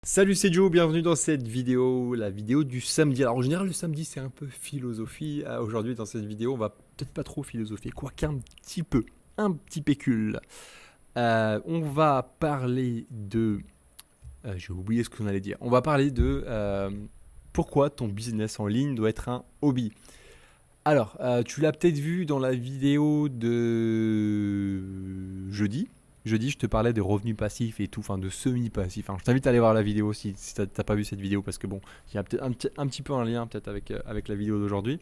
Salut, c'est Joe, bienvenue dans cette vidéo, la vidéo du samedi. Alors en général le samedi c'est un peu philosophie. Aujourd'hui dans cette vidéo on va peut-être pas trop philosopher, quoique un petit pécule. On va parler de... j'ai oublié ce qu'on allait dire. On va parler de pourquoi ton business en ligne doit être un hobby. Alors, tu l'as peut-être vu dans la vidéo de jeudi. Jeudi, je te parlais de revenus passifs et tout, enfin de semi-passifs. Enfin, je t'invite à aller voir la vidéo si t'as pas vu cette vidéo, parce que bon, il y a peut-être un petit peu un lien peut-être avec la vidéo d'aujourd'hui.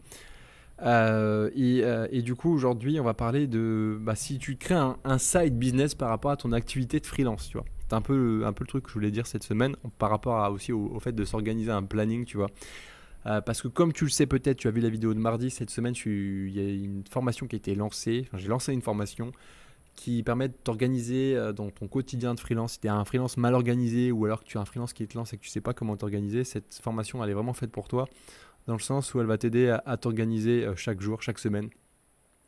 Et du coup, aujourd'hui, on va parler de si tu crées un side business par rapport à ton activité de freelance, tu vois. C'est un peu le truc que je voulais dire cette semaine par rapport aussi au fait de s'organiser un planning, tu vois. Parce que comme tu le sais peut-être, tu as vu la vidéo de mardi, cette semaine, il y a une formation qui a été lancée. Enfin, j'ai lancé une formation qui permet de t'organiser dans ton quotidien de freelance. Si tu es un freelance mal organisé ou alors que tu as un freelance qui te lance et que tu ne sais pas comment t'organiser, cette formation, elle est vraiment faite pour toi, dans le sens où elle va t'aider à t'organiser chaque jour, chaque semaine.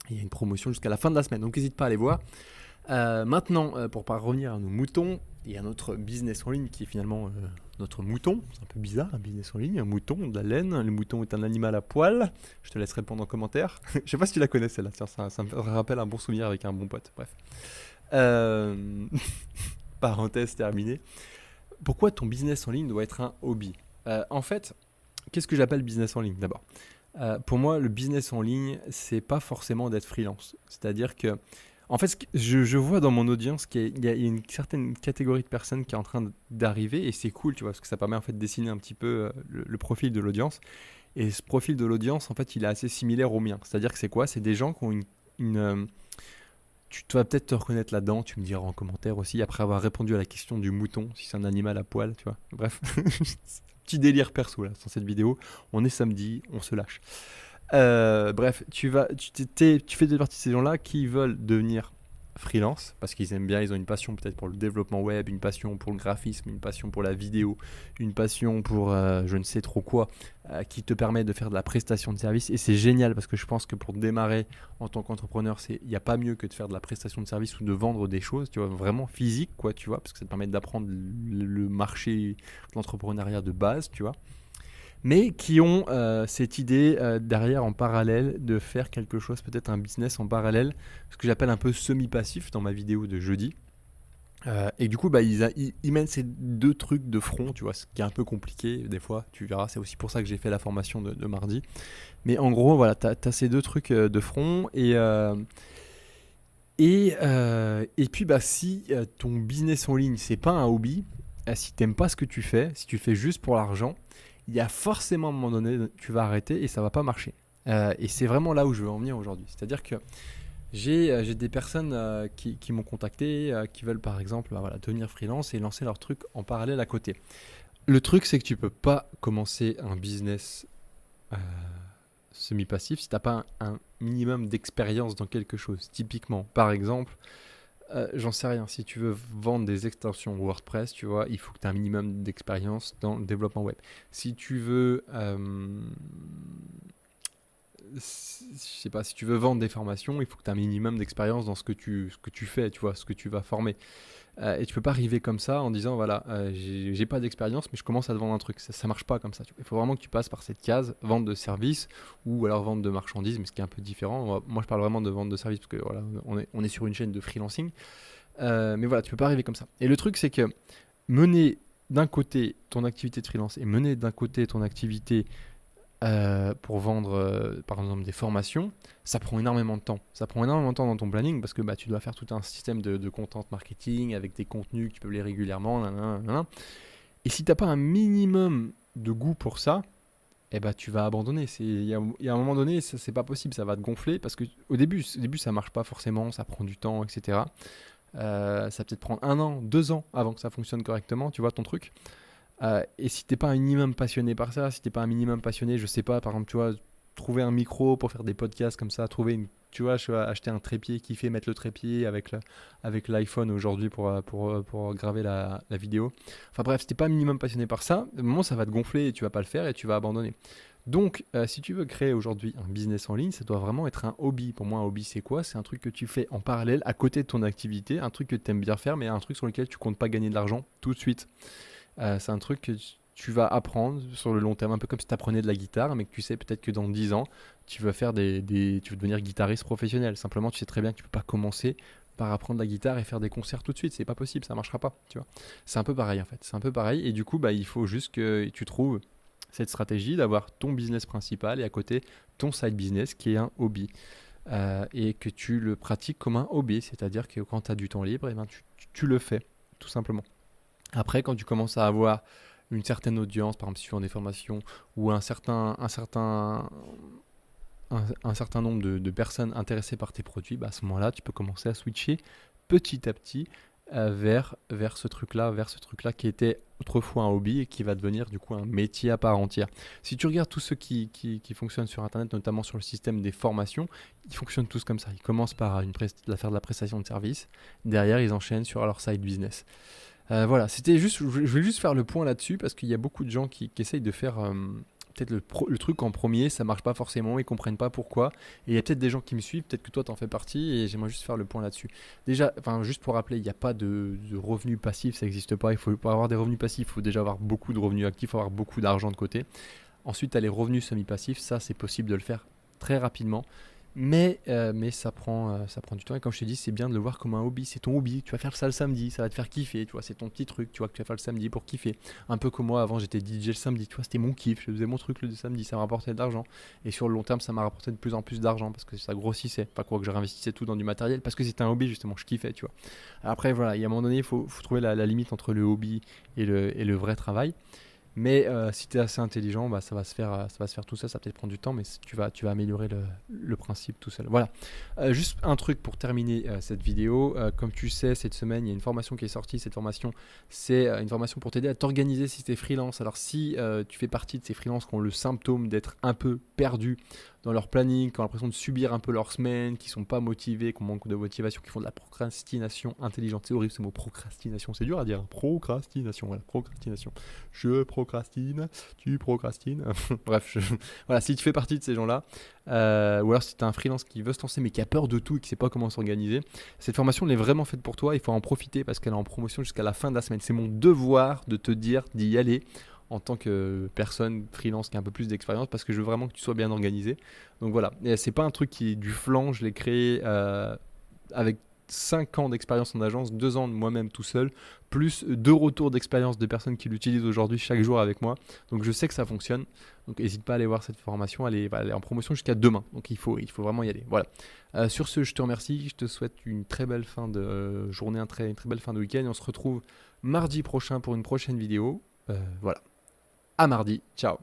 Il y a une promotion jusqu'à la fin de la semaine, donc n'hésite pas à aller voir. Maintenant, pour pas revenir à nos moutons, il y a notre business en ligne qui est finalement notre mouton. C'est un peu bizarre, un business en ligne, un mouton, de la laine. Le mouton est un animal à poil. Je te laisse répondre en commentaire. Je sais pas si tu la connais celle-là. Tiens, ça me rappelle un bon souvenir avec un bon pote. Bref. Euh, Parenthèse terminée. Pourquoi ton business en ligne doit être un hobby? En fait, qu'est-ce que j'appelle business en ligne d'abord? Pour moi, le business en ligne, c'est pas forcément d'être freelance. C'est-à-dire que en fait, je vois dans mon audience qu'il y a une certaine catégorie de personnes qui est en train d'arriver, et c'est cool, tu vois, parce que ça permet en fait de dessiner un petit peu le profil de l'audience. Et ce profil de l'audience, en fait, il est assez similaire au mien. C'est-à-dire que c'est quoi? C'est des gens qui ont tu vas peut-être te reconnaître là-dedans, tu me diras en commentaire aussi, après avoir répondu à la question du mouton, si c'est un animal à poil, tu vois. Bref, petit délire perso là, sur cette vidéo. On est samedi, on se lâche. Bref, tu fais partie de ces gens-là qui veulent devenir freelance parce qu'ils aiment bien, ils ont une passion peut-être pour le développement web, une passion pour le graphisme, une passion pour la vidéo, une passion pour je ne sais trop quoi, qui te permet de faire de la prestation de service. Et c'est génial parce que je pense que pour démarrer en tant qu'entrepreneur, il n'y a pas mieux que de faire de la prestation de service ou de vendre des choses, tu vois, vraiment physique, quoi, tu vois, parce que ça te permet d'apprendre le marché de l'entrepreneuriat de base, tu vois, mais qui ont cette idée derrière en parallèle de faire quelque chose, peut-être un business en parallèle, ce que j'appelle un peu semi-passif dans ma vidéo de jeudi. Et du coup, ils mènent ces deux trucs de front, tu vois, ce qui est un peu compliqué des fois, tu verras, c'est aussi pour ça que j'ai fait la formation de mardi. Mais en gros, voilà, tu as ces deux trucs de front, et puis si ton business en ligne, c'est pas un hobby, si t'aimes pas ce que tu fais, si tu fais juste pour l'argent, il y a forcément un moment donné, tu vas arrêter et ça va pas marcher. Et c'est vraiment là où je veux en venir aujourd'hui. C'est-à-dire que j'ai des personnes qui m'ont contacté, qui veulent par exemple voilà, devenir freelance et lancer leur truc en parallèle à côté. Le truc, c'est que tu peux pas commencer un business euh, semi-passif si tu n'as pas un minimum d'expérience dans quelque chose. Typiquement, par exemple, j'en sais rien, si tu veux vendre des extensions WordPress, tu vois, il faut que tu aies un minimum d'expérience dans le développement web. Si tu veux, je sais pas, si tu veux vendre des formations, il faut que tu aies un minimum d'expérience dans ce que tu fais, tu vois, ce que tu vas former. Et tu peux pas arriver comme ça en disant voilà, j'ai pas d'expérience, mais je commence à te vendre un truc. Ça marche pas comme ça. Il faut vraiment que tu passes par cette case vente de services ou alors vente de marchandises, mais ce qui est un peu différent. Moi, je parle vraiment de vente de services parce que voilà, on est sur une chaîne de freelancing. Mais voilà, tu peux pas arriver comme ça. Et le truc, c'est que mener d'un côté ton activité de freelance et mener d'un côté ton activité pour vendre par exemple des formations, ça prend énormément de temps. Ça prend énormément de temps dans ton planning parce que tu dois faire tout un système de content marketing avec des contenus que tu publies régulièrement. Nanana, nanana. Et si tu n'as pas un minimum de goût pour ça, tu vas abandonner. Il y a un moment donné, ça, c'est pas possible, ça va te gonfler parce que au début ça marche pas forcément, ça prend du temps, etc. Ça va peut-être prendre 1 an, 2 ans avant que ça fonctionne correctement, tu vois ton truc. Et si t'es pas un minimum passionné par ça, si t'es pas un minimum passionné, je sais pas, par exemple, tu vois, trouver un micro pour faire des podcasts comme ça, tu vois, acheter un trépied, kiffer mettre le trépied avec l'iPhone aujourd'hui pour graver la vidéo. Enfin bref, si t'es pas un minimum passionné par ça, au moment ça va te gonfler et tu vas pas le faire et tu vas abandonner. Donc, si tu veux créer aujourd'hui un business en ligne, ça doit vraiment être un hobby. Pour moi, un hobby, c'est quoi? C'est un truc que tu fais en parallèle, à côté de ton activité, un truc que tu aimes bien faire, mais un truc sur lequel tu comptes pas gagner de l'argent tout de suite. C'est un truc que tu vas apprendre sur le long terme, un peu comme si tu apprenais de la guitare, mais que tu sais peut-être que dans 10 ans, tu vas faire tu vas devenir guitariste professionnel. Simplement, tu sais très bien que tu peux pas commencer par apprendre la guitare et faire des concerts tout de suite. C'est pas possible, ça marchera pas, tu vois. C'est un peu pareil en fait. C'est un peu pareil. Et du coup, bah, il faut juste que tu trouves cette stratégie d'avoir ton business principal et à côté ton side business qui est un hobby. Et que tu le pratiques comme un hobby, c'est-à-dire que quand tu as du temps libre, eh ben, tu le fais, tout simplement. Après, quand tu commences à avoir une certaine audience, par exemple suivant des formations, ou un certain nombre de personnes intéressées par tes produits, bah à ce moment-là, tu peux commencer à switcher petit à petit vers ce truc-là qui était autrefois un hobby et qui va devenir du coup un métier à part entière. Si tu regardes tous ceux qui fonctionnent sur Internet, notamment sur le système des formations, ils fonctionnent tous comme ça. Ils commencent par faire de la prestation de service. Derrière, ils enchaînent sur leur side business. Voilà, c'était juste, je voulais juste faire le point là-dessus parce qu'il y a beaucoup de gens qui essayent de faire peut-être le truc en premier, ça marche pas forcément, ils comprennent pas pourquoi. Et il y a peut-être des gens qui me suivent, peut-être que toi t'en fais partie et j'aimerais juste faire le point là-dessus. Déjà, enfin juste pour rappeler, il n'y a pas de revenus passifs, ça n'existe pas. Pour avoir des revenus passifs, il faut déjà avoir beaucoup de revenus actifs, il faut avoir beaucoup d'argent de côté. Ensuite, tu as les revenus semi-passifs, ça c'est possible de le faire très rapidement. Mais ça prend du temps et comme je te dis, c'est bien de le voir comme un hobby. C'est ton hobby, tu vas faire ça le samedi, ça va te faire kiffer, tu vois, c'est ton petit truc, tu vois, que tu vas faire le samedi pour kiffer. Un peu comme moi, avant j'étais DJ le samedi, tu vois, c'était mon kiff, je faisais mon truc le samedi, ça me rapportait de l'argent. Et sur le long terme, ça m'a rapporté de plus en plus d'argent parce que ça grossissait. Pas quoi que je réinvestissais tout dans du matériel parce que c'était un hobby justement, je kiffais, tu vois. Après voilà, il y a un moment donné, faut trouver la limite entre le hobby et le vrai travail. Mais si tu es assez intelligent, bah, ça va se faire tout seul. Ça va peut-être prendre du temps, mais tu vas améliorer le principe tout seul. Voilà. Juste un truc pour terminer cette vidéo. Comme tu sais, cette semaine, il y a une formation qui est sortie. Cette formation, c'est une formation pour t'aider à t'organiser si tu es freelance. Alors, si tu fais partie de ces freelances qui ont le symptôme d'être un peu perdus dans leur planning, qui ont l'impression de subir un peu leur semaine, qui sont pas motivés, qui manquent de motivation, qui font de la procrastination intelligente. C'est horrible ce mot procrastination, c'est dur à dire. Procrastination, voilà, procrastination. Je procrastine, tu procrastines. Bref, voilà, si tu fais partie de ces gens-là, ou alors si tu as un freelance qui veut se lancer mais qui a peur de tout et qui ne sait pas comment s'organiser, cette formation elle est vraiment faite pour toi. Il faut en profiter parce qu'elle est en promotion jusqu'à la fin de la semaine. C'est mon devoir de te dire d'y aller en tant que personne freelance qui a un peu plus d'expérience parce que je veux vraiment que tu sois bien organisé. Donc voilà, et c'est pas un truc qui est du flanc, je l'ai créé avec 5 ans d'expérience en agence, 2 ans de moi-même tout seul, plus 2 retours d'expérience de personnes qui l'utilisent aujourd'hui chaque jour avec moi. Donc je sais que ça fonctionne. Donc n'hésite pas à aller voir cette formation, elle est en promotion jusqu'à demain. Donc il faut vraiment y aller. Voilà. Sur ce, je te remercie, je te souhaite une très belle fin de journée, une très belle fin de week-end. Et on se retrouve mardi prochain pour une prochaine vidéo. Voilà. À mardi. Ciao.